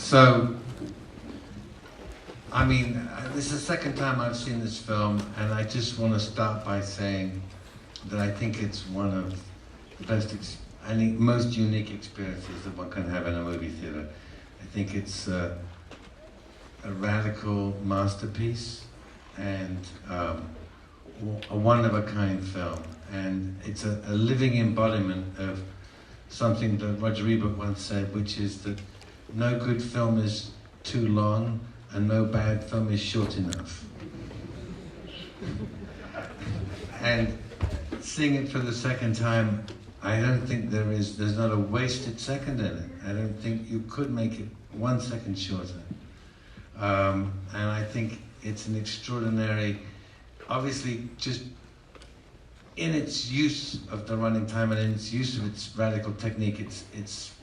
So, I mean, this is the second time I've seen this film, and I just want to start by saying that I think it's one of the best and most unique experiences that one can have in a movie theater. I think it's a radical masterpiece and a one-of-a-kind film. And it's a living embodiment of something that Roger Ebert once said, which is that no good film is too long and no bad film is short enough. And seeing it for the second time, I don't think there's not a wasted second in it. I don't think you could make it 1 second shorter. And I think it's an extraordinary, obviously just in its use of the running time and in its use of its radical technique, it's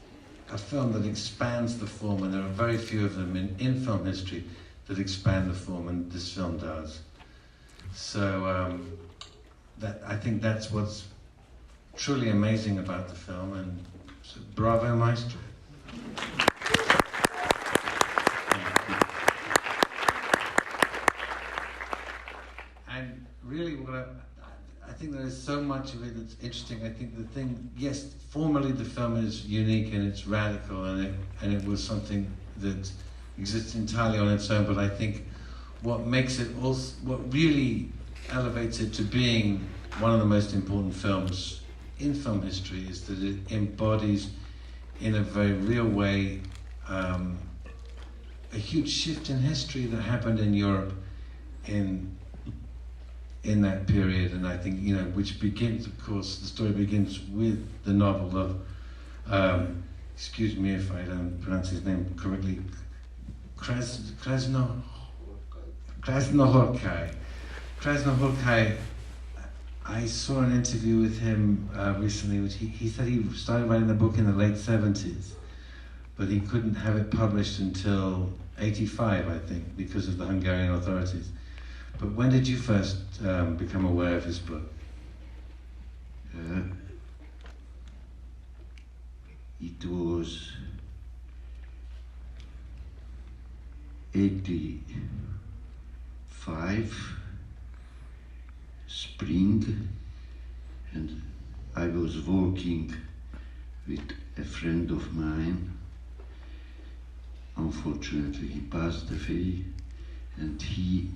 a film that expands the form, and there are very few of them in film history that expand the form, and this film does. So I think that's what's truly amazing about the film, and so bravo, maestro. And really, I think there is so much of it that's interesting. I think the thing, yes, formally the film is unique and it's radical, and it was something that exists entirely on its own. But I think what makes it also, what really elevates it to being one of the most important films in film history, is that it embodies, in a very real way, a huge shift in history that happened in Europe in that period. And I think, which begins, of course, the story begins with the novel of, excuse me if I don't pronounce his name correctly, Krasznahorkai. I saw an interview with him recently, which he said he started writing the book in the late 70s, but he couldn't have it published until 85, I think, because of the Hungarian authorities. But when did you first become aware of his book? It was 85 spring, and I was walking with a friend of mine. Unfortunately, he passed away, and he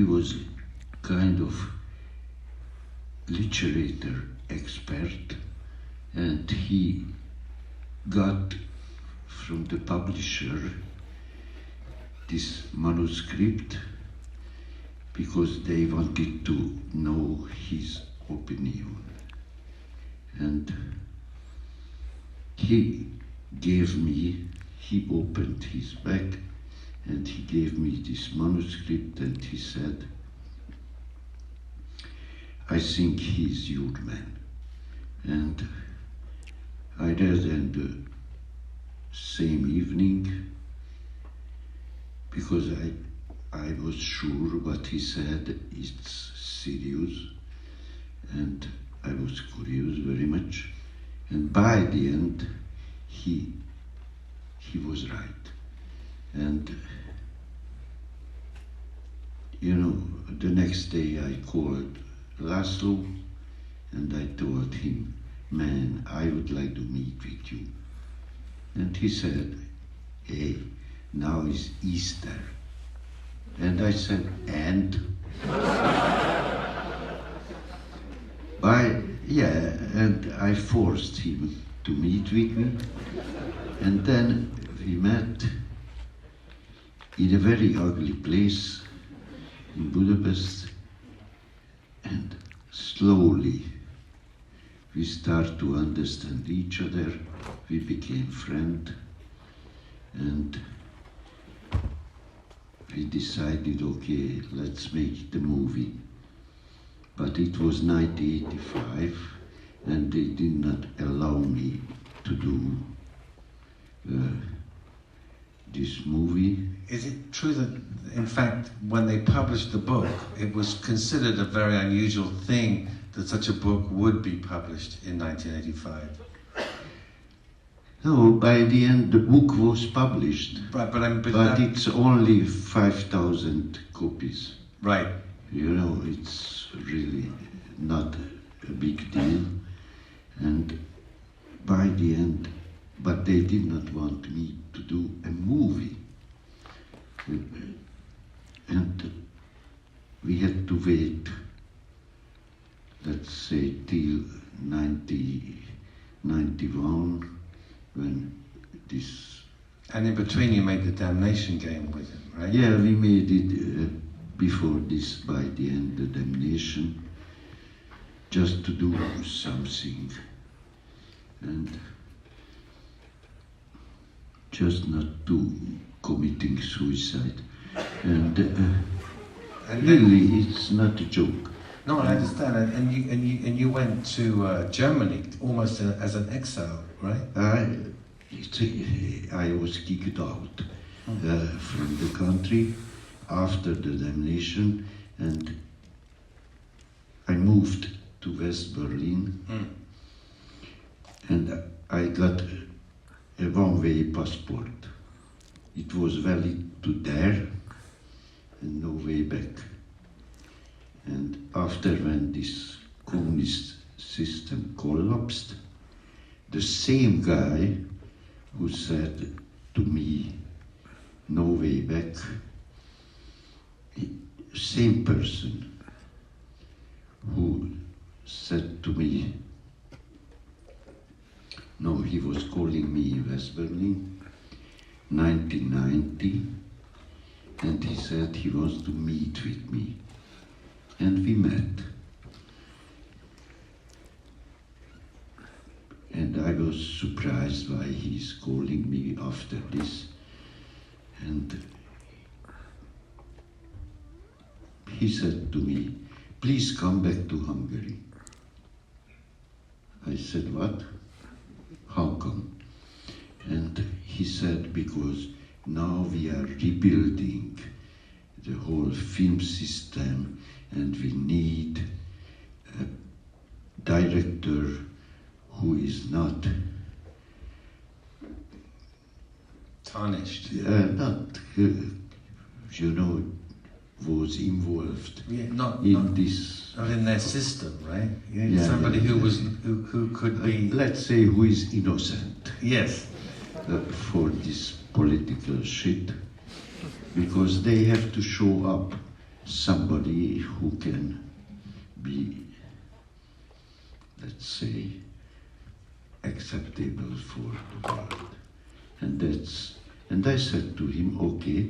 was kind of literature expert, and he got from the publisher this manuscript because they wanted to know his opinion. And he opened his bag and he gave me this manuscript, and he said, I think he's your man. And I read in the same evening, because I was sure what he said is serious, and I was curious very much. And by the end, he was right. And the next day I called Laszlo and I told him, man, I would like to meet with you. And he said, hey, now is Easter. And I said, and? And I forced him to meet with me. And then we met in a very ugly place in Budapest, and slowly we start to understand each other. We became friends, and we decided, okay, let's make the movie. But it was 1985, and they did not allow me to do this movie. Is it true that, in fact, when they published the book, it was considered a very unusual thing that such a book would be published in 1985? No, by the end the book was published, But but it's only 5,000 copies. right. You know, it's really not a big deal. And by the end, but they did not want me to do a movie. And we had to wait, let's say, till 1991, when this... And in between you made the Damnation game with him, right? Yeah, we made it before this, by the end, the Damnation, just to do something. And just not to committing suicide. And really, it's not a joke. No, I understand. And you went to Germany almost as an exile, right? I was kicked out from the country after the Damnation, and I moved to West Berlin, and I got a one-way passport. It was valid to there and no way back. And after when this communist system collapsed, the same guy who said to me, no way back, same person who said to me, no, he was calling me West Berlin, 1990, and he said he wants to meet with me. And we met. And I was surprised why he's calling me after this. And he said to me, please come back to Hungary. I said, what? How come? And he said, because now we are rebuilding the whole film system and we need a director who is not tarnished. Was involved Not in their system, right? Yeah, Somebody yeah, who could be, let's say, who is innocent. yes. For this political shit, because they have to show up somebody who can be, let's say, acceptable for the world. And I said to him, okay,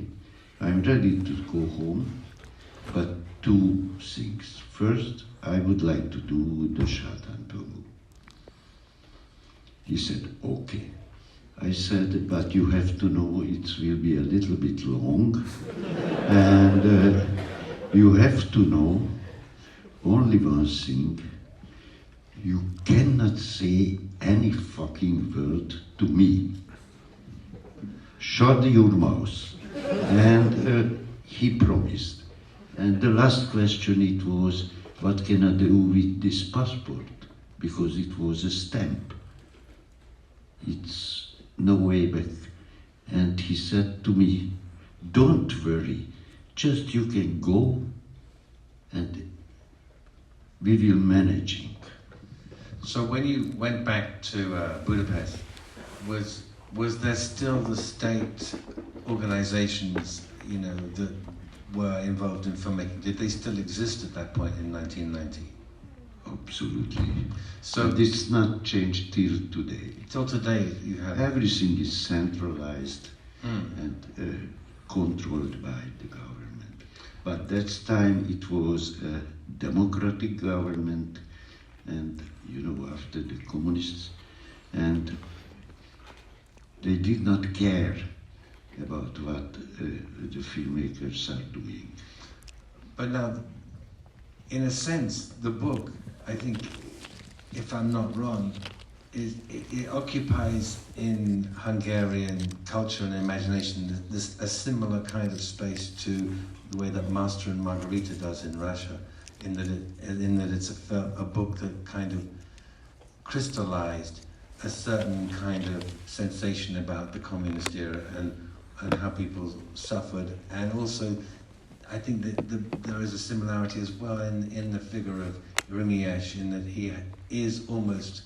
I'm ready to go home, but two things. First, I would like to do the Sátántangó. He said, okay. I said, but you have to know it will be a little bit long, and you have to know only one thing. You cannot say any fucking word to me. Shut your mouth. And he promised. And the last question it was, what can I do with this passport? Because it was a stamp. It's no way back. And he said to me, don't worry, just you can go and we will manage it. So when you went back to Budapest, was there still the state organizations, that were involved in filmmaking? Did they still exist at that point in 1990? Absolutely. So but it's not changed till today. Till today, you have everything is centralized and controlled by the government. But that time it was a democratic government, and after the communists, and they did not care about what the filmmakers are doing. But now, in a sense, the book, I think, if I'm not wrong, it occupies in Hungarian culture and imagination a similar kind of space to the way that Master and Margarita does in Russia, in that it's a book that kind of crystallized a certain kind of sensation about the communist era and how people suffered, and also I think that there is a similarity as well in the figure of Irimiesh, in that he is almost,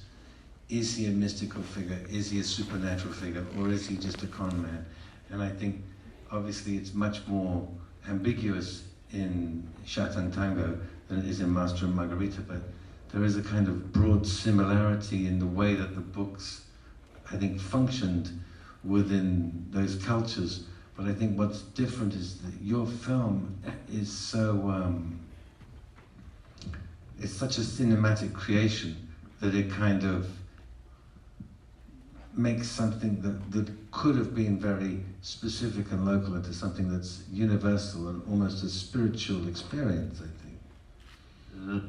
is he a mystical figure, is he a supernatural figure, or is he just a con man? And I think obviously it's much more ambiguous in Sátántangó than it is in Master and Margarita, but there is a kind of broad similarity in the way that the books, I think, functioned within those cultures. But I think what's different is that your film is so, it's such a cinematic creation that it kind of makes something that could have been very specific and local into something that's universal and almost a spiritual experience, I think.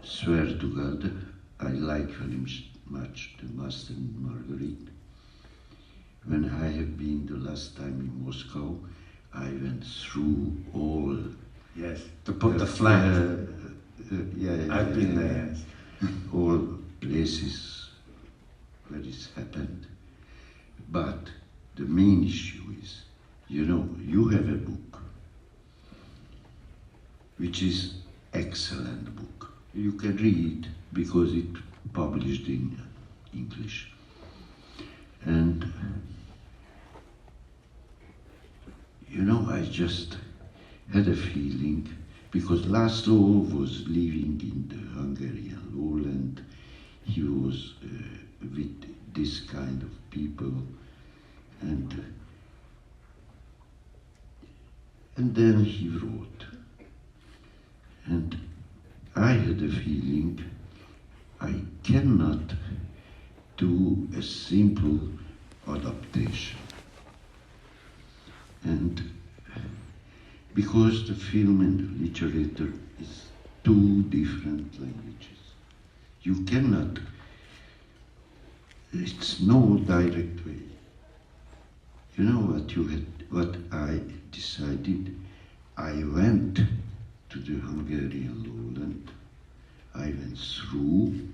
Swear to God, I like very much the Master and Marguerite. When I have been the last time in Moscow, I went through all. Yes, to put the flag. I've been there. Yes. All places where it's happened. But the main issue is, you have a book, which is excellent book. You can read because it's published in English. And, I just had a feeling, because László was living in the Hungarian lowland, he was with this kind of people, and then he wrote. And I had a feeling I cannot do a simple adaptation. And because the film and literature is two different languages, you cannot, it's no direct way. You know what I decided? I went to the Hungarian lowland. I went through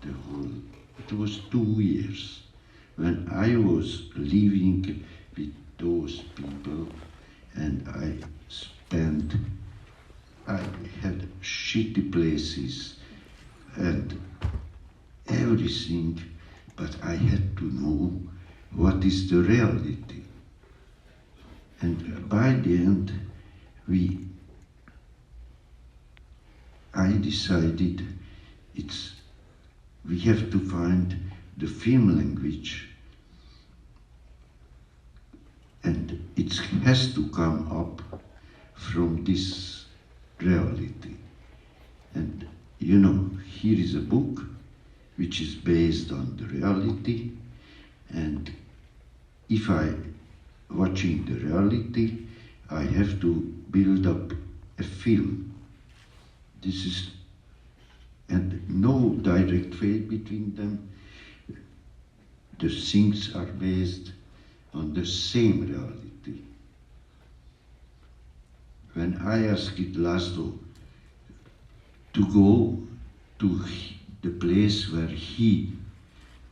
the whole, it was 2 years when I was living with those people, and I had shitty places and everything, but I had to know what is the reality. And by the end, I decided we have to find the film language, and it has to come up from this reality. And here is a book which is based on the reality, and if I watching the reality, I have to build up a film. This is, and no direct way between them. The things are based on the same reality. When I asked László to go to the place where he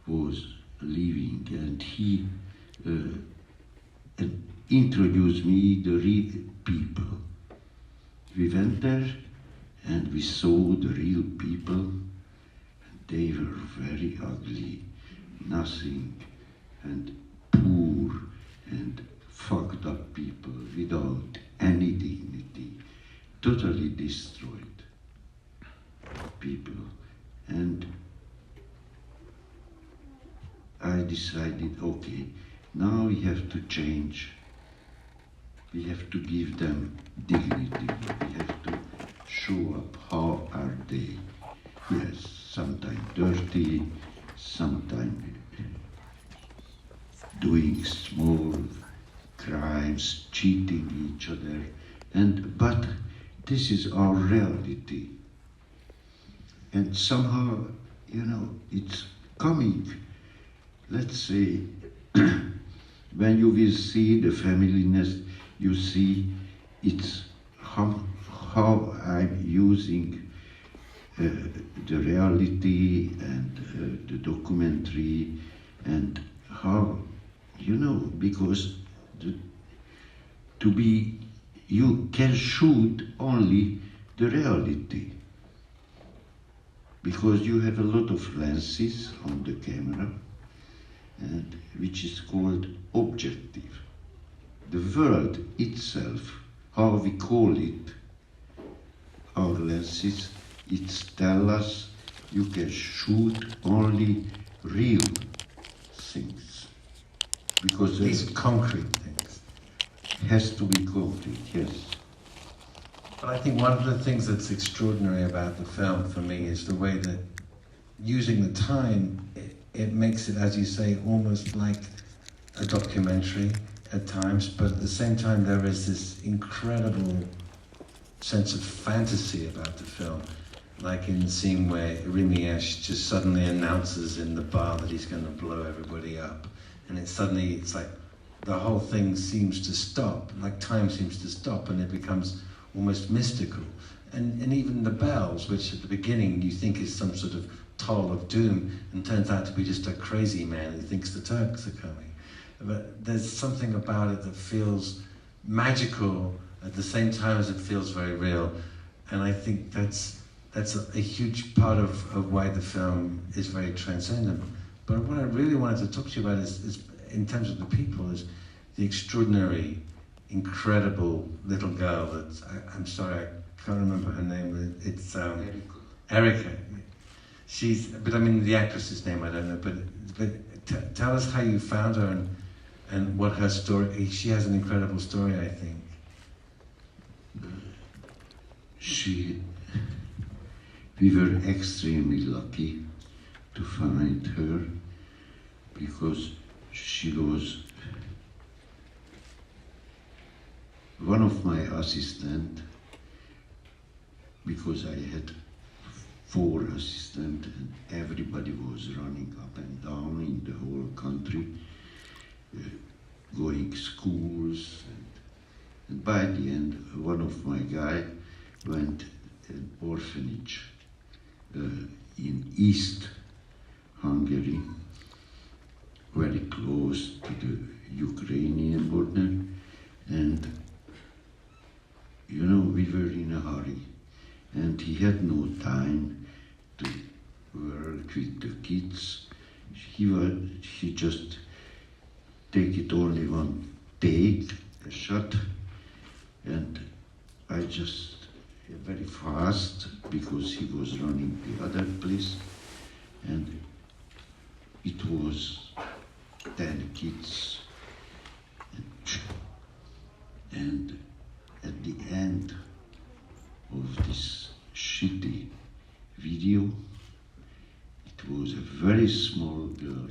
was living, and he introduced me the real people. We went there and we saw the real people, and they were very ugly, nothing, and poor and fucked up people without any dignity, totally destroyed people. And I decided, okay, now we have to change. We have to give them dignity. We have to show up how are they. Yes, sometimes dirty, sometimes doing small crimes, cheating each other, but this is our reality. And somehow, it's coming. Let's say, when you will see the family nest, you see it's how how I'm using the reality and the documentary, and how, because you can shoot only the reality, because you have a lot of lenses on the camera, and which is called objective. The world itself, how we call it, our lenses, it tells us you can shoot only real things. Because These concrete things. Has to be concrete, yes. But I think one of the things that's extraordinary about the film for me is the way that using the time, it makes it, as you say, almost like a documentary at times, but at the same time there is this incredible sense of fantasy about the film. Like in the scene where Rimiesh just suddenly announces in the bar that he's going to blow everybody up. And it's like the whole thing seems to stop, like time seems to stop, and it becomes almost mystical. And even the bells, which at the beginning you think is some sort of toll of doom, and turns out to be just a crazy man who thinks the Turks are coming. But there's something about it that feels magical at the same time as it feels very real. And I think that's a huge part of why the film is very transcendent. But what I really wanted to talk to you about is in terms of the people, is the extraordinary, incredible little girl that, I'm sorry, I can't remember her name, it's Erica. But I mean the actress's name, I don't know, but tell us how you found her and what her story, she has an incredible story, I think. We were extremely lucky to find her, because she was one of my assistants, because I had 4 assistants and everybody was running up and down in the whole country, going schools, and by the end one of my guys went an orphanage in East Hungary, very close to the Ukrainian border, and we were in a hurry, and he had no time to work with the kids. He just take it only one take, a shot, and I just very fast, because he was running the other place, and it was 10 kids, and at the end of this shitty video, it was a very small girl,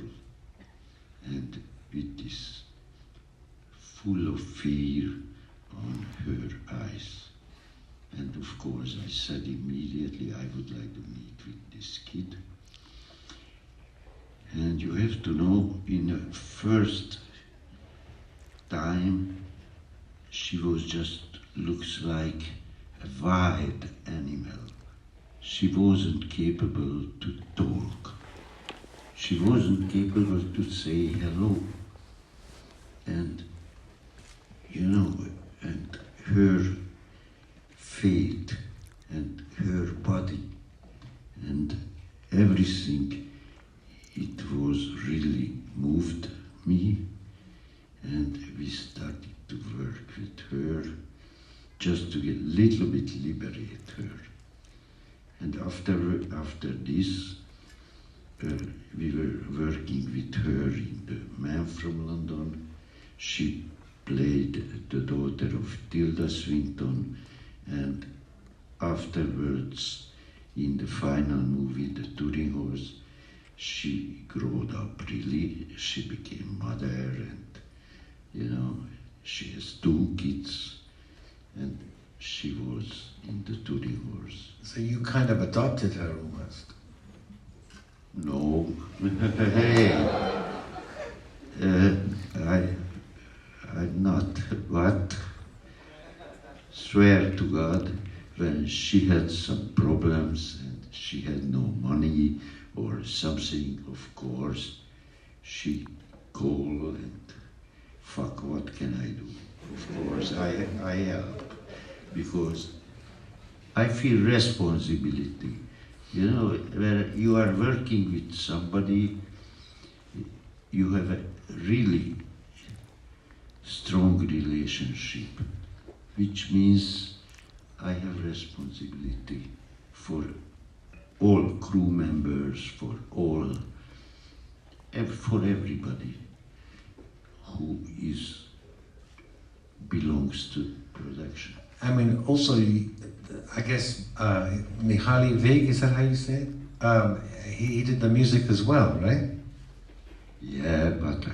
and with this full of fear on her eyes. And of course I said immediately I would like to meet with this kid. And you have to know, in the first time she was just looks like a wild animal. She wasn't capable to talk. She wasn't capable to say hello. And and her fate and her body and everything, it was really moved me, and we started to work with her just to get a little bit liberate her. And after this, we were working with her in The Man from London. She played the daughter of Tilda Swinton, and afterwards, in the final movie, The Touring Horse, she grew up really. She became mother, and she has 2 kids, and she was in The Touring Horse. So you kind of adopted her almost. No. Hey. I'm not. What? Swear to God, when she had some problems and she had no money or something, of course, she called and, fuck, what can I do? Of course, I help, because I feel responsibility. You know, where you are working with somebody, you have a really strong relationship, which means I have responsibility for all crew members, for everybody who belongs to production. I mean, also, I guess, Mihaly Vig, is that how you say it? He did the music as well, right? Yeah, but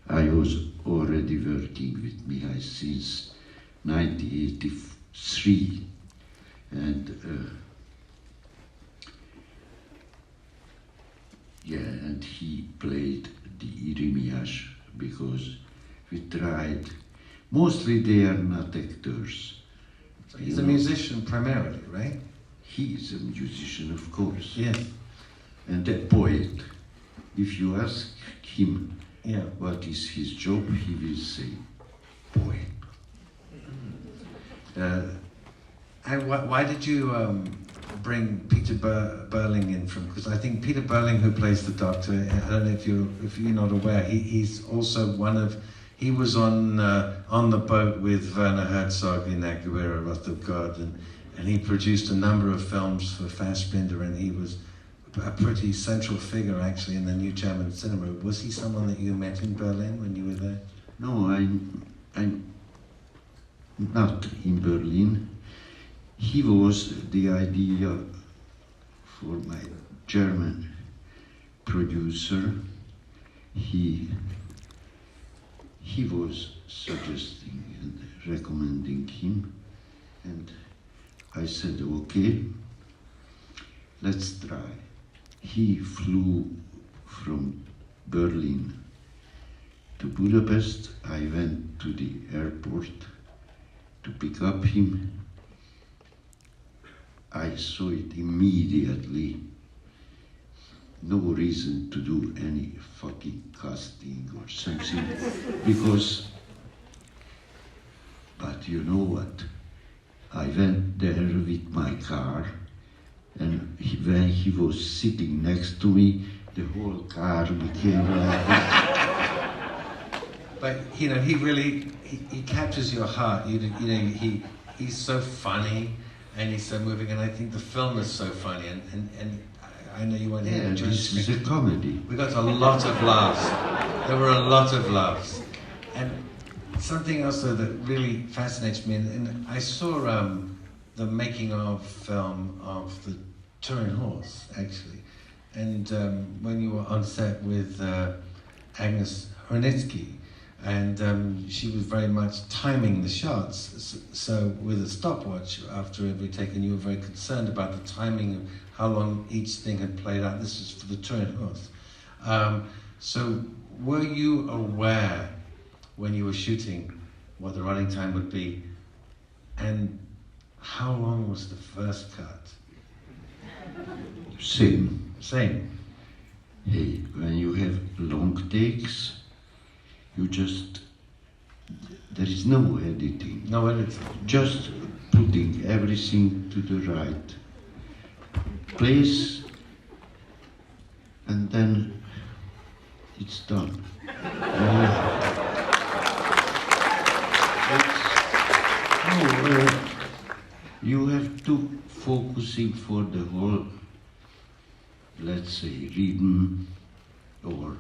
I was already working with Mihai since 1983, and and he played the Irimias, because we tried. Mostly they are not actors. So he's a musician primarily, right? He is a musician, of course. Yes. And a poet. If you ask him what is his job, he will say poet. And why did you bring Peter Berling in from? Because I think Peter Berling, who plays the Doctor, I don't know if you're not aware, he's also one of. He was on the boat with Werner Herzog in Aguilera, Wrath of God, and he produced a number of films for Fassbinder, and he was a pretty central figure actually in the new German cinema. Was he someone that you met in Berlin when you were there? No, I'm not in Berlin. He was the idea for my German producer. He was suggesting and recommending him, and I said, okay, let's try. He flew from Berlin to Budapest. I went to the airport to pick up him. I saw it immediately. No reason to do any fucking casting or something, but you know what? I went there with my car, and when he was sitting next to me, the whole car became like that. But he really captures your heart. He's so funny and he's so moving, and I think the film is so funny, and I know you weren't here. Yeah, this is a comedy. We got a lot of laughs. There were a lot of laughs. And something else though that really fascinates me, and I saw the making of film of the Turin Horse, actually. And when you were on set with Agnes Hornitsky, and she was very much timing the shots. So with a stopwatch after every take, and you were very concerned about the timing of how long each thing had played out. This is for the Turin Horse. So were you aware when you were shooting what the running time would be, and how long was the first cut? Same. Hey, when you have long takes, there is no editing. No editing. Just putting everything to the right place, and then it's done. You have to focusing for the whole, let's say, rhythm or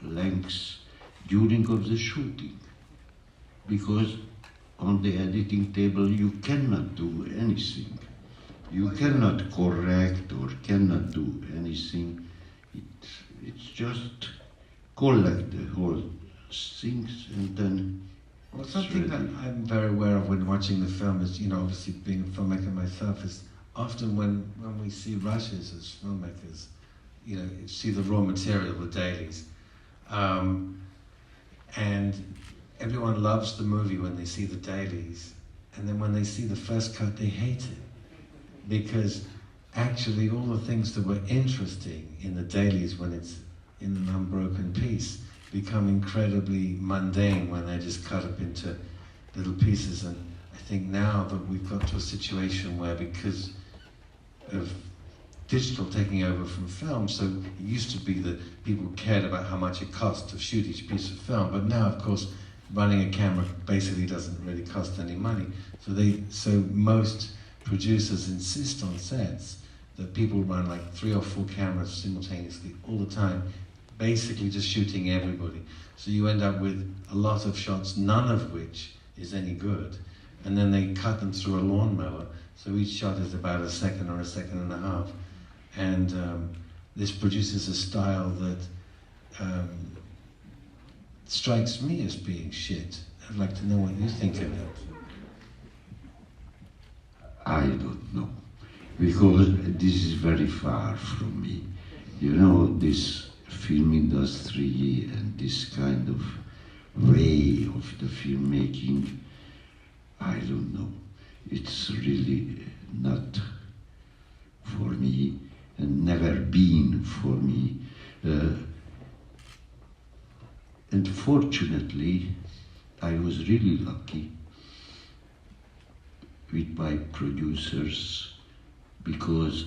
lengths during of the shooting, because on the editing table you cannot do anything. You cannot correct or cannot do anything. It's just collect the whole things and then. Well, something that I'm very aware of when watching the film is, obviously being a filmmaker myself, is often when we see rushes as filmmakers, you see the raw material, the dailies. And everyone loves the movie when they see the dailies. and then when they see the first cut, they hate it. Because actually all the things that were interesting in the dailies when it's in an unbroken piece become incredibly mundane when they're just cut up into little pieces. And I think now that we've got to a situation where, because of digital taking over from film, so it used to be that people cared about how much it cost to shoot each piece of film, but now of course running a camera basically doesn't really cost any money. So most producers insist on sets that people run like 3 or 4 cameras simultaneously all the time, basically just shooting everybody. So you end up with a lot of shots, none of which is any good, and then they cut them through a lawnmower, so each shot is about a second or a second and a half. And this produces a style that strikes me as being shit. I'd like to know what you think of it. I don't know, because this is very far from me. You know, this film industry and this kind of way of the filmmaking, I don't know. It's really not for me and never been for me. And fortunately, I was really lucky with my producers, because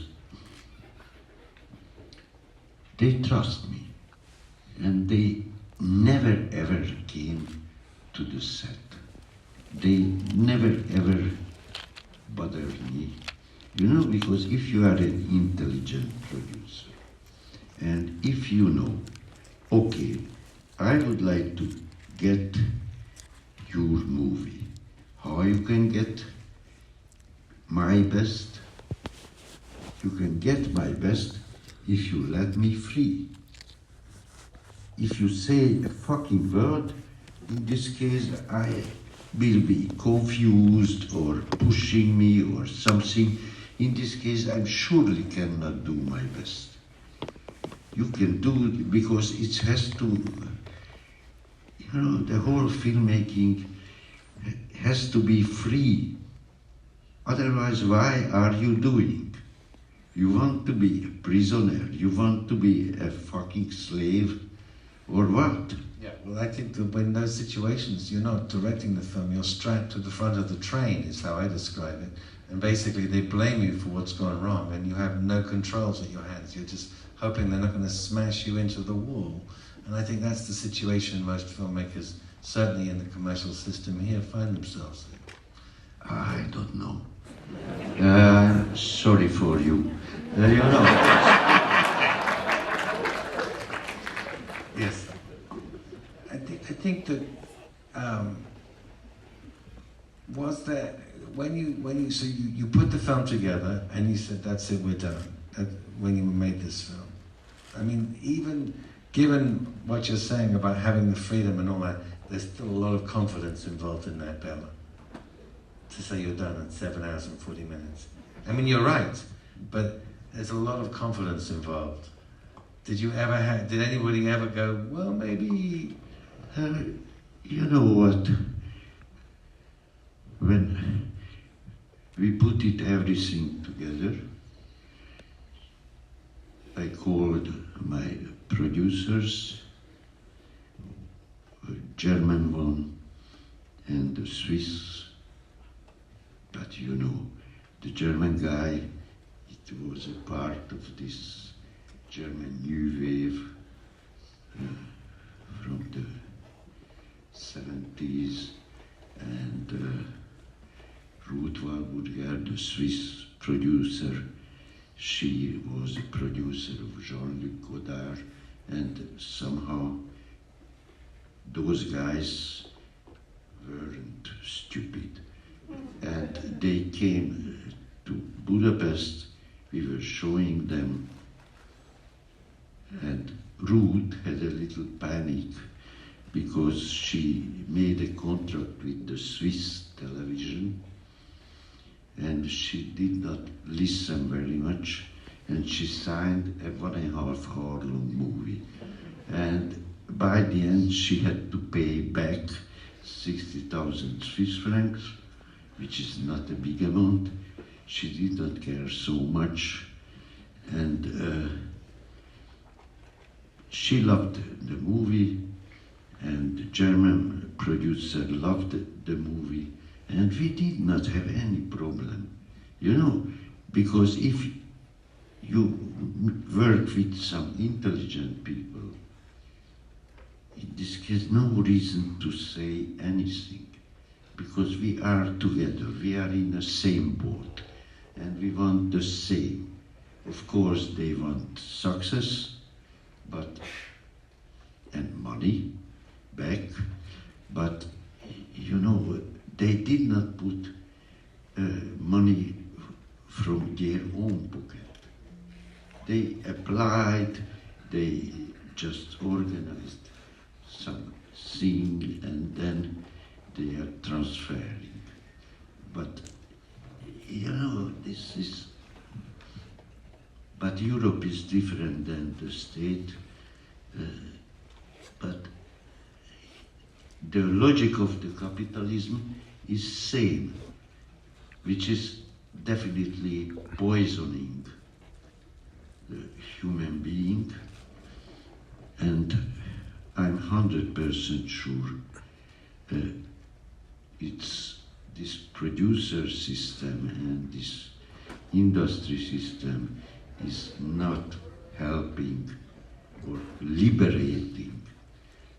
they trust me and they never ever came to the set. They never ever bothered me, you know, because if you are an intelligent producer and if you know, okay, I would like to get your movie, how you can get my best? You can get my best if you let me free. If you say a fucking word, in this case I will be confused or pushing me or something. In this case I surely cannot do my best. You can do it because it has to, you know, the whole filmmaking has to be free. Otherwise, why are you doing? You want to be a prisoner? You want to be a fucking slave? Or what? Yeah, well, I think that when those situations, you're not directing the film, you're strapped to the front of the train, is how I describe it. And basically they blame you for what's gone wrong, and you have no controls at your hands. You're just hoping they're not going to smash you into the wall. And I think that's the situation most filmmakers, certainly in the commercial system here, find themselves in. I don't know. Sorry for you. You know. Yes. I think that was there when you put the film together and you said, that's it, we're done. When you made this film, I mean, even given what you're saying about having the freedom and all that, there's still a lot of confidence involved in that, Béla. To say you're done in 7 hours and 40 minutes. I mean, you're right, but there's a lot of confidence involved. Did anybody ever go, well, maybe... You know what? When we put everything together, I called my producers, a German one and a Swiss. But you know, the German guy, it was a part of this German new wave from the 70s, and Ruth Walburger, the Swiss producer, she was a producer of Jean-Luc Godard, and somehow those guys weren't stupid. And they came to Budapest, we were showing them, and Ruth had a little panic because she made a contract with the Swiss television and she did not listen very much, and she signed a 1.5 hour long movie. And by the end she had to pay back 60,000 Swiss francs, which is not a big amount. She did not care so much, and she loved the movie, and the German producer loved the movie, and we did not have any problem, because if you work with some intelligent people, in this case, no reason to say anything, because we are together, we are in the same boat, and we want the same. Of course, they want success, and money back, but they did not put money from their own pocket. They applied, they just organized something, and then they are transferring. But but Europe is different than the state. But the logic of the capitalism is same, which is definitely poisoning the human being, and I'm 100% sure it's this producer system and this industry system is not helping or liberating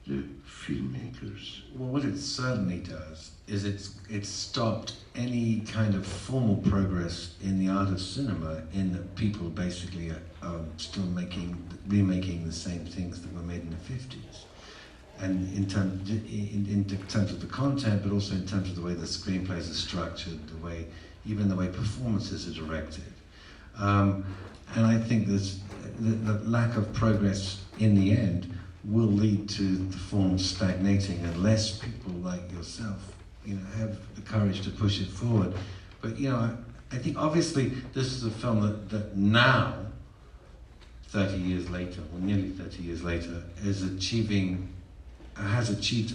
the filmmakers. Well, what it certainly does is it's stopped any kind of formal progress in the art of cinema, in that people basically are still remaking the same things that were made in the 50s. And in terms of the content, but also in terms of the way the screenplays are structured, even the way performances are directed. And I think the lack of progress in the end will lead to the form stagnating unless people like yourself, have the courage to push it forward. But I think obviously this is a film that now, 30 years later, or nearly 30 years later, has achieved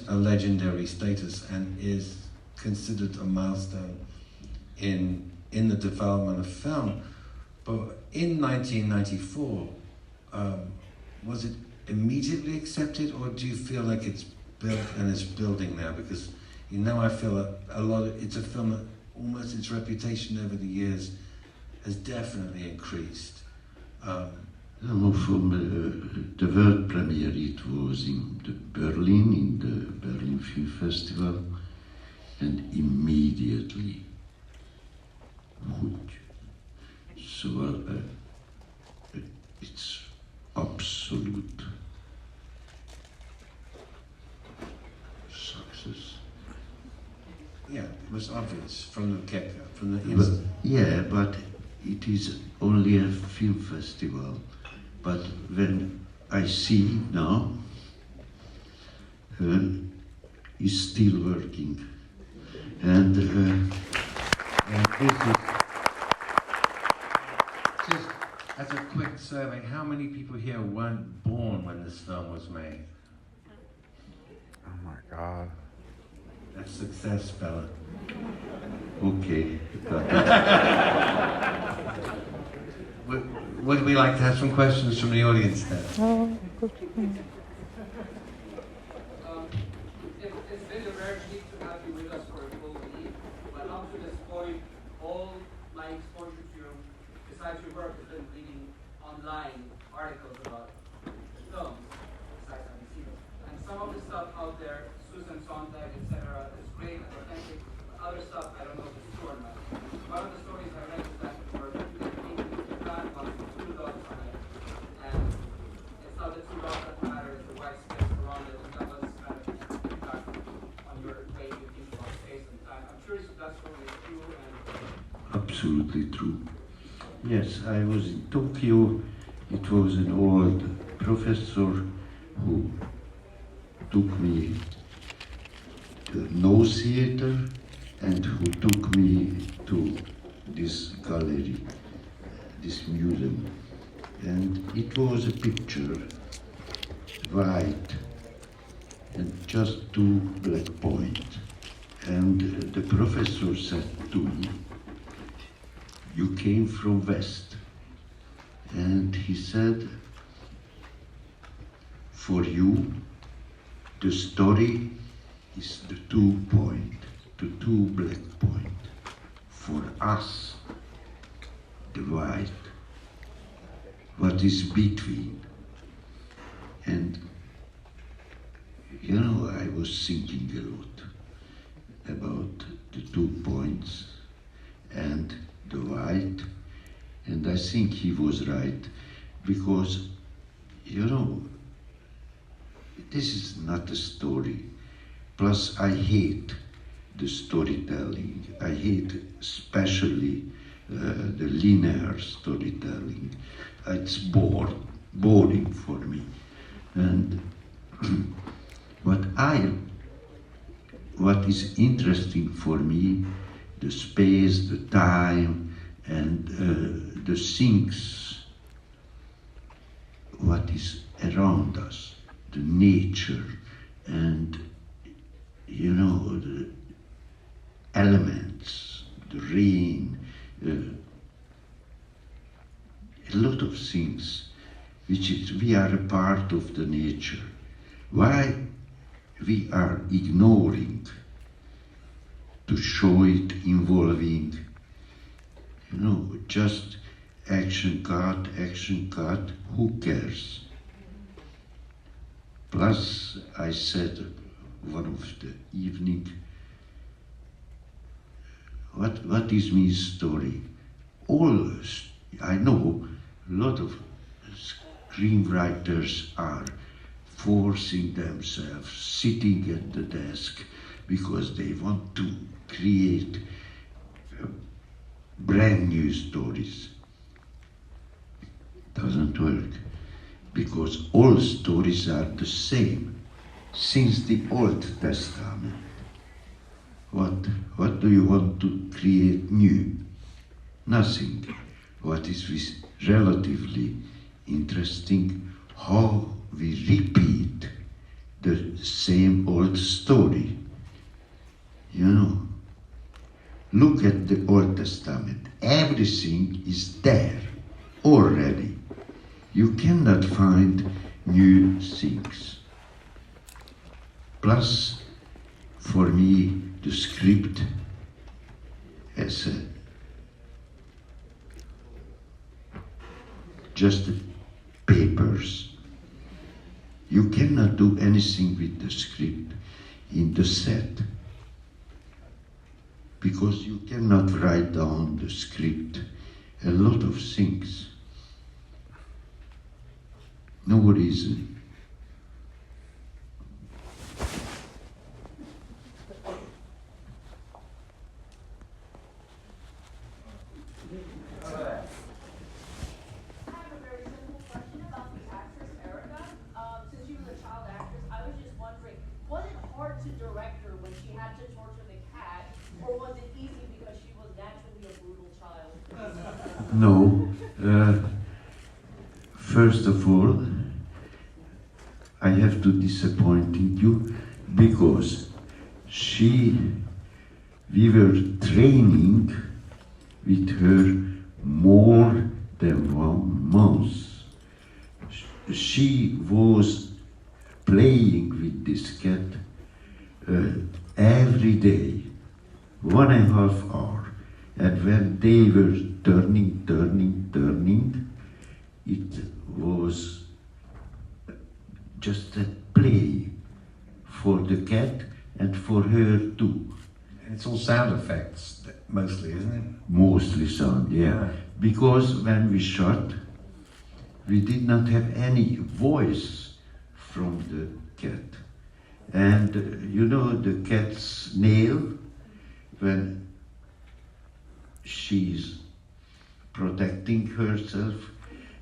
a legendary status and is considered a milestone in the development of film. But in 1994, was it immediately accepted, or do you feel like it's built and it's building now? Because I feel it's a film that almost its reputation over the years has definitely increased. From the world premiere, it was in the Berlin Film Festival, and immediately huge. So it's absolute success. Yeah, it was obvious from the get-go, from the instant. But it is only a film festival. But when I see now, it's still working, and this is just as a quick survey. How many people here weren't born when this film was made? Oh my God. That's success, Béla. okay. Would we like to have some questions from the audience then? It's been a rare treat to have you with us for a full week, but up to this point, all my exposure to you, besides your work, has been reading online articles about films, besides having seen them. And some of the stuff out there, Susan Sontag, etc., is great and authentic. Other stuff, I don't know if it's true or not. One of the stories I read is that you were Japan was two dogs on it, and it's not the two dogs that matter, it's the white space around it, and that was kind of an impact on your way you think about space and time. I'm curious if that story is true. Absolutely true. Yes, I was in Tokyo. It was an old professor who took me to No Theater and who took me to this gallery, this museum. And it was a picture, white, and just two black points. And the professor said to me, "You came from West." And he said, "For you, the story is the 2 point, the 2 black point. For us, the white, what is between." And I was thinking a lot about the 2 points and the white, and I think he was right, because this is not a story. Plus, I hate the storytelling. I hate especially the linear storytelling. It's boring for me. And what is interesting for me, the space, the time, and the things, what is around us, the nature, and the elements, the rain, a lot of things, we are a part of the nature. Why we are ignoring to show it involving, just action cut, who cares? Plus, I said one of the evening, what is my story? I know a lot of screenwriters are forcing themselves, sitting at the desk, because they want to create brand new stories. Doesn't work, because all stories are the same since the Old Testament. What do you want to create new? Nothing. What is relatively interesting, how we repeat the same old story. Look at the Old Testament. Everything is there already. You cannot find new things. Plus, for me, the script as just papers. You cannot do anything with the script in the set, because you cannot write down the script, a lot of things. No reason. No. First of all, I have to disappoint you, because we were training with her more than 1 month. She was playing with this cat every day, 1.5 hours. And when they were turning, it was just a play for the cat and for her too. It's all sound effects, mostly, isn't it? Mostly sound, yeah. Because when we shot, we did not have any voice from the cat. And the cat's nail, when she's protecting herself,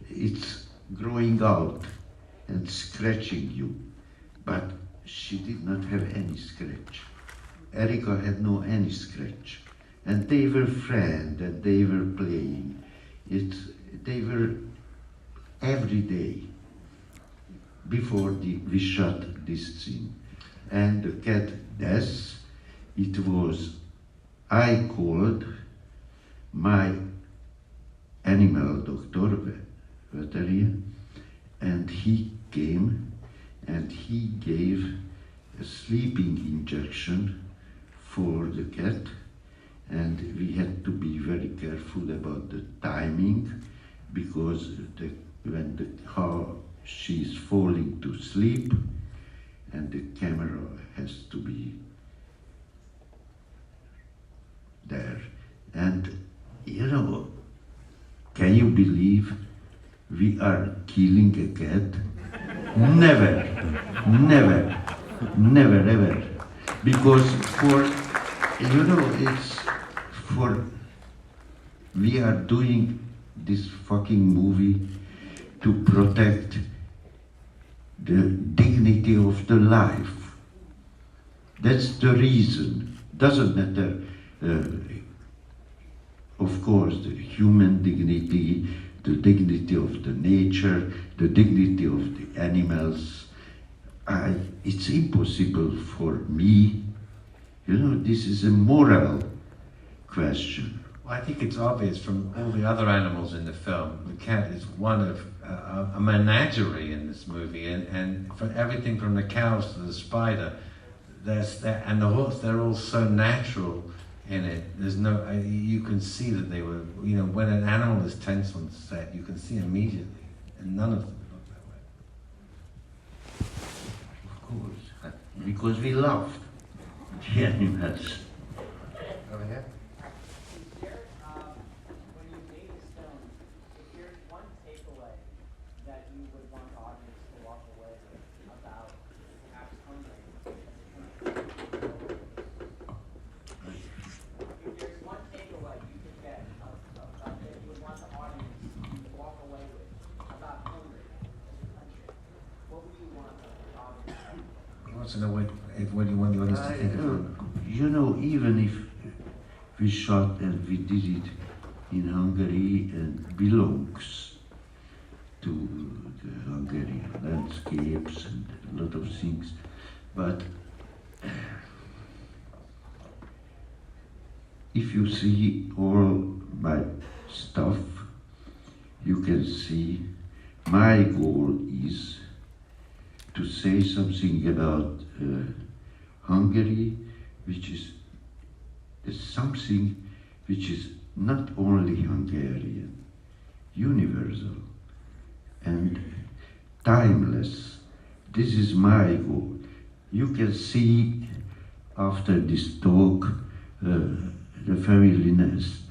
it's growing out and scratching you. But she did not have any scratch. Erika had no any scratch. And they were friends, and they were playing. They were every day before we shot this scene. And the cat Des it was, I called my animal doctor, veterinarian, and he came and he gave a sleeping injection for the cat, and we had to be very careful about the timing, because how she's falling to sleep, and the camera has to be there. And you know, can you believe we are killing a cat? Never, never, never, ever. Because we are doing this fucking movie to protect the dignity of the life. That's the reason. Doesn't matter, of course, the human dignity, the dignity of the nature, the dignity of the animals. It's impossible for me. You know, this is a moral question. Well, I think it's obvious from all the other animals in the film. The cat is one of a menagerie in this movie, and for everything from the cows to the spider, and the horse, they're all so natural in it. There's no, you can see that they were, you know, when an animal is tense on set, you can see immediately, and none of them look that way. Of course, because we loved the animals. Over here? When you made this film, if there's one takeaway that you would want the audience to walk away with about perhaps Hungary, if there's one takeaway you could get that you would want the audience to walk away with about Hungary as a country, what would you want the audience to take? He wants to know what do you want the audience to think of it? You know, even if we shot and we did it in Hungary and belongs to the Hungarian landscapes and a lot of things, but if you see all my stuff, you can see my goal is to say something about Hungary, which is something which is not only Hungarian, universal and timeless. This is my goal. You can see after this talk the family nest,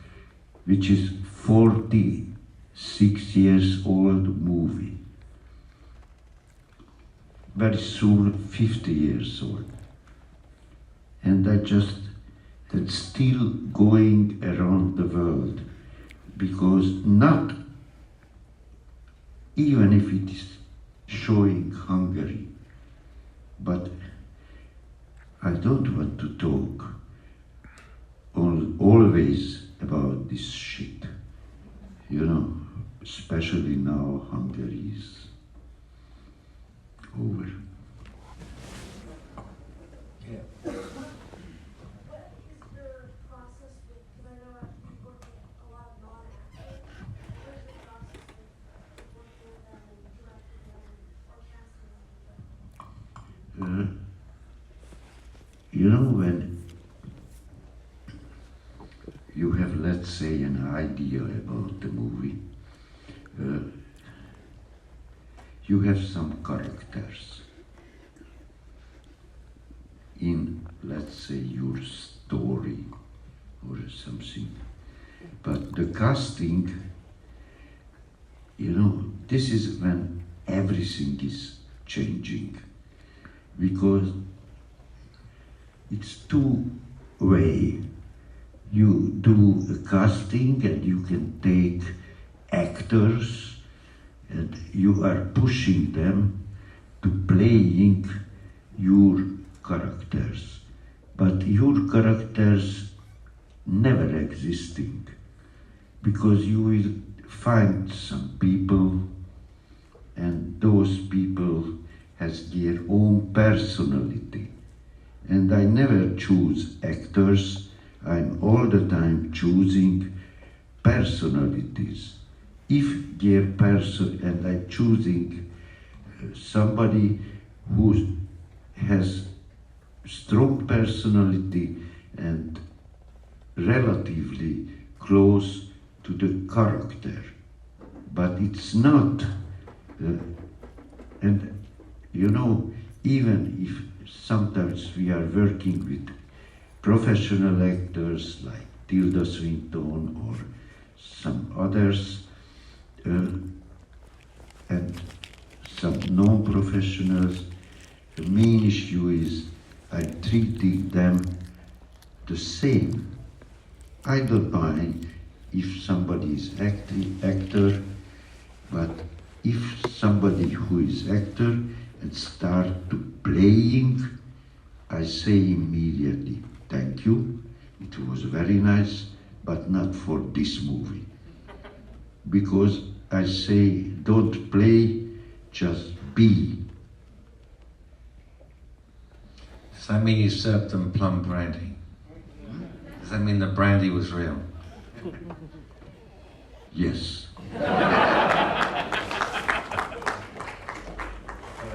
which is 46 years old movie. Very soon 50 years old. And that's still going around the world, because not even if it is showing Hungary, but I don't want to talk always about this shit, you know, especially now Hungary is over. Yeah. What is your process with, because I know you work with a lot of non-actors, what is your process with working with them and directing them or casting them? You know, when you have, let's say, an idea about the movie, you have some characters in, let's say, your story or something. But the casting, you know, this is when everything is changing, because it's two-way. You do a casting and you can take actors and you are pushing them to playing your characters. But your characters never existing, because you will find some people and those people has their own personality. And I never choose actors, I'm all the time choosing personalities. If their person, and I'm choosing somebody who has strong personality and relatively close to the character. But it's not, and you know, even if sometimes we are working with professional actors like Tilda Swinton or some others, and some non-professionals, the main issue is I'm treating them the same. I don't mind if somebody is actor, but if somebody who is actor and start to playing, I say immediately, thank you, it was very nice, but not for this movie. Because I say, don't play, just be. Does that mean you served them plum brandy? Does that mean the brandy was real? Yes.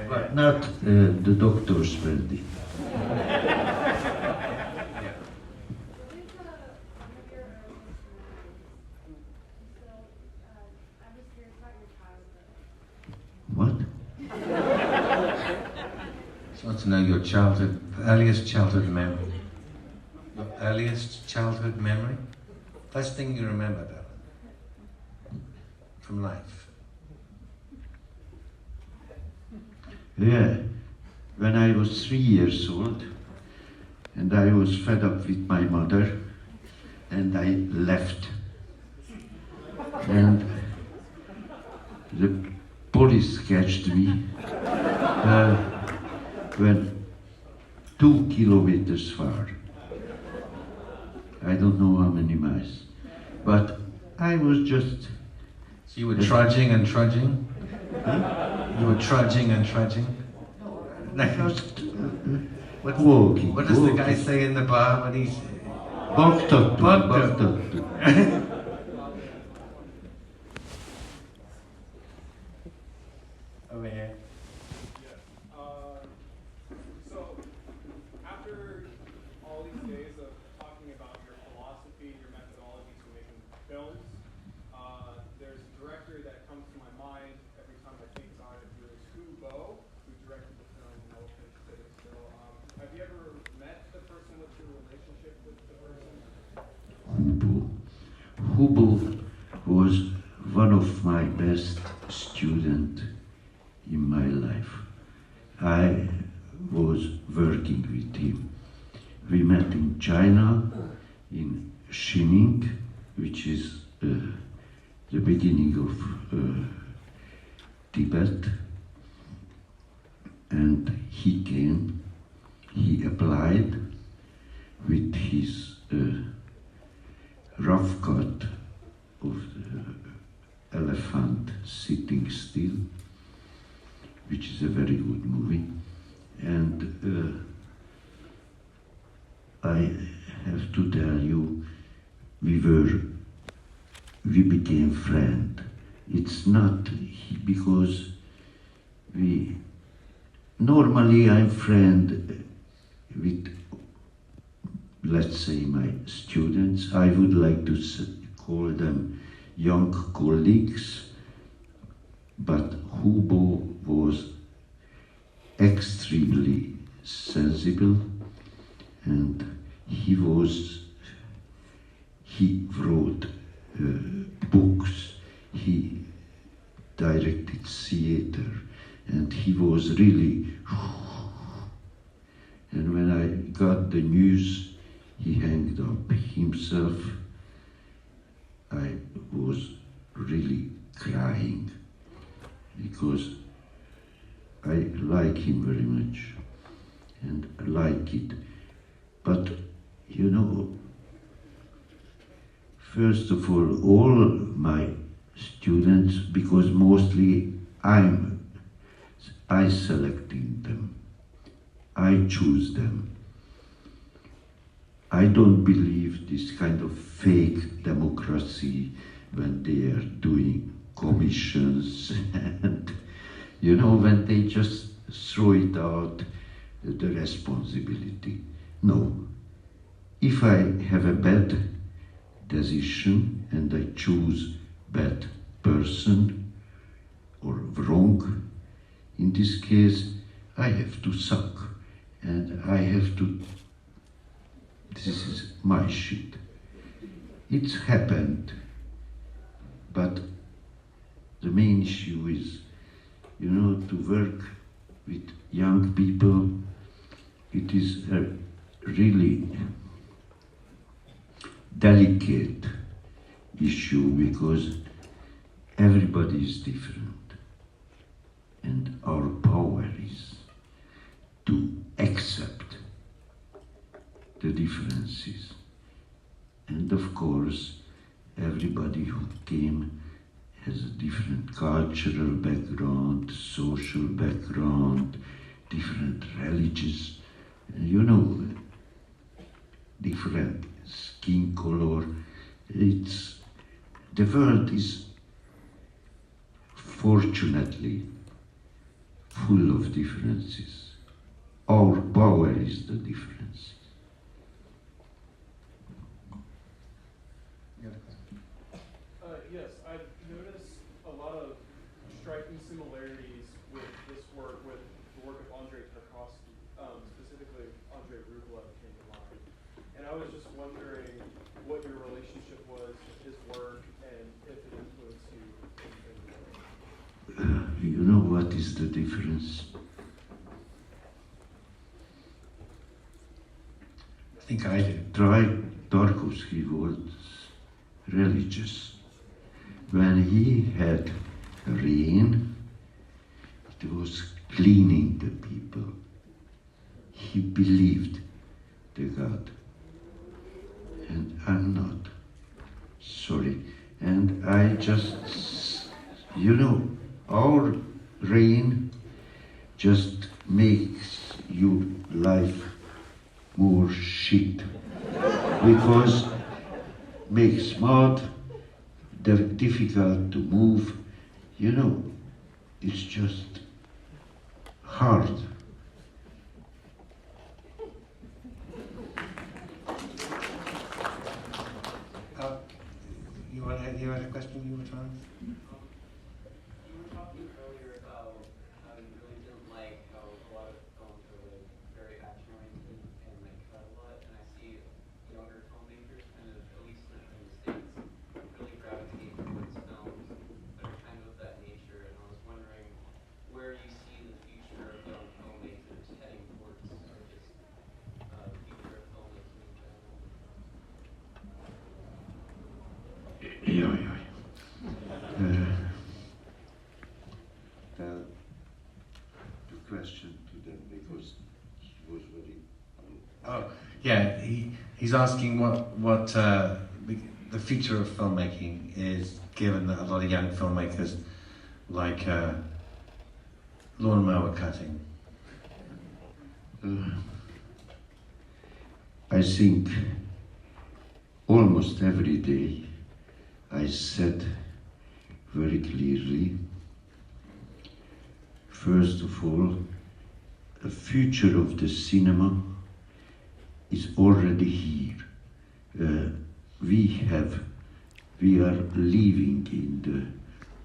But not the doctor's brandy. What? Just want to know your childhood, earliest childhood memory. Your earliest childhood memory? First thing you remember, Béla, from life. Yeah, when I was 3 years old, and I was fed up with my mother, and I left. And the police catched me when 2 kilometers far. I don't know how many miles, but I was just. So you were trudging and trudging? You were trudging and trudging? Just What, walking. what does the walking. guy say in the bar when he's... Baktattu, Baktattu. baktattu. Over here. So, after all these days of talking about your philosophy, your methodologies for making films, there's a director that comes to my mind every time I think about it, who is Bo, who directed the film Elephant City. So, have you ever met the person? What's your relationship with the person? Hubo was one of my best students in my life. I was working with him. We met in China, in Xining, which is the beginning of Tibet. And he came, he applied with his rough cut of the elephant sitting still, which is a very good movie. And I have to tell you, we became friends. It's not because normally I'm friend with, let's say, my students. I would like to call them young colleagues, but Hubo was extremely sensible, and he wrote books, he directed theater, and he was really, and when I got the news he hanged up himself, I was really crying, because I like him very much, and I like it. But, you know, first of all my students, because mostly I selecting them, I choose them. I don't believe this kind of fake democracy when they are doing commissions and, when they just throw it out, the responsibility. No. If I have a bad decision and I choose bad person or wrong, in this case, I have to suck and I have to, this is my shit. It's happened, but the main issue is, to work with young people, it is a really delicate issue because everybody is different. And our power is to accept the differences. And of course, everybody who came has a different cultural background, social background, different religious, different skin color. The world is fortunately full of differences. Our power is the difference. Yes, I've noticed a lot of striking similarities with this work, with the work of Andrei Tarkovsky, specifically Andrei Rublev came to mind. And I was just wondering what your relationship was with his work and if it influenced you in any way. You know what is the difference? I think I do. Tarkovsky was religious. When he had rain, it was cleaning the people. He believed the God. And I'm not. Sorry. And I just, our rain just makes your life more shit. Because makes mud, they're difficult to move, it's just hard. You had a question you were trying? You were talking earlier about how you really didn't like how a lot of films are like very action-oriented and like cut a lot, and I see younger filmmakers kind of, at least in the States, really gravitate towards films that are kind of that nature, and I was wondering where you see the future of young filmmakers heading towards, or just the future of filmmaking in general. Tell the question to them because he was very. Oh, yeah. He's asking what the future of filmmaking is, given that a lot of young filmmakers like lawnmower cutting. I think almost every day I said very clearly, first of all, the future of the cinema is already here. We are living in the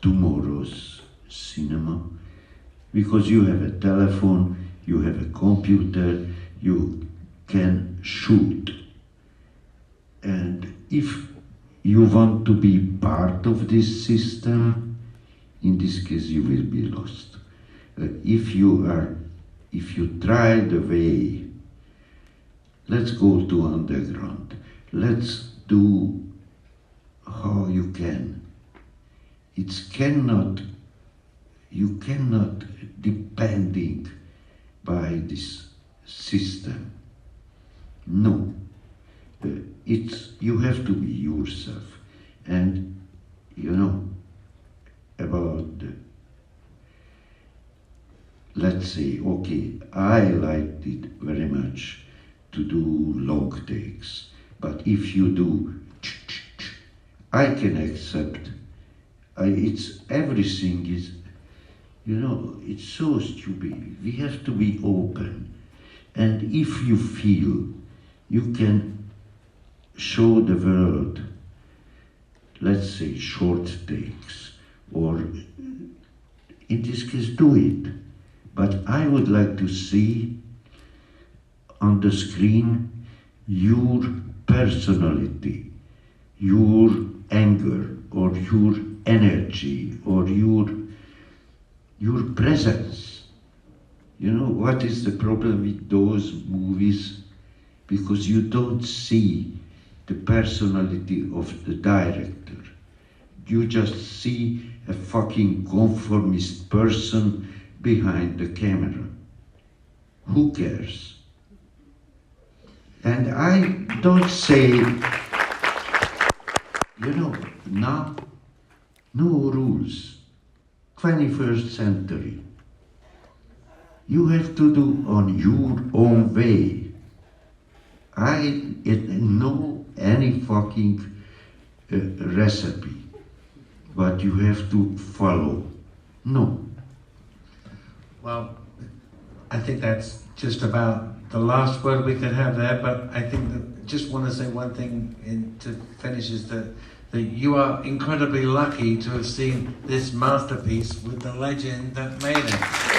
tomorrow's cinema because you have a telephone, you have a computer, you can shoot. And if you want to be part of this system, in this case you will be lost. If you try the way, let's go to underground, let's do how you can. You cannot depending by this system. No. You have to be yourself. And about let's say, okay, I liked it very much to do long takes. But if you do, I can accept. It's everything is, it's so stupid. We have to be open. And if you feel you can show the world, let's say, short takes, or in this case, do it. But I would like to see on the screen your personality, your anger, or your energy, or your presence. What is the problem with those movies? Because you don't see the personality of the director. You just see a fucking conformist person behind the camera. Who cares? And I don't say, now, no rules. 21st century. You have to do on your own way. I don't know any fucking recipe, but you have to follow. No. Well, I think that's just about the last word we could have there, but I think that just want to say one thing to finish is that you are incredibly lucky to have seen this masterpiece with the legend that made it.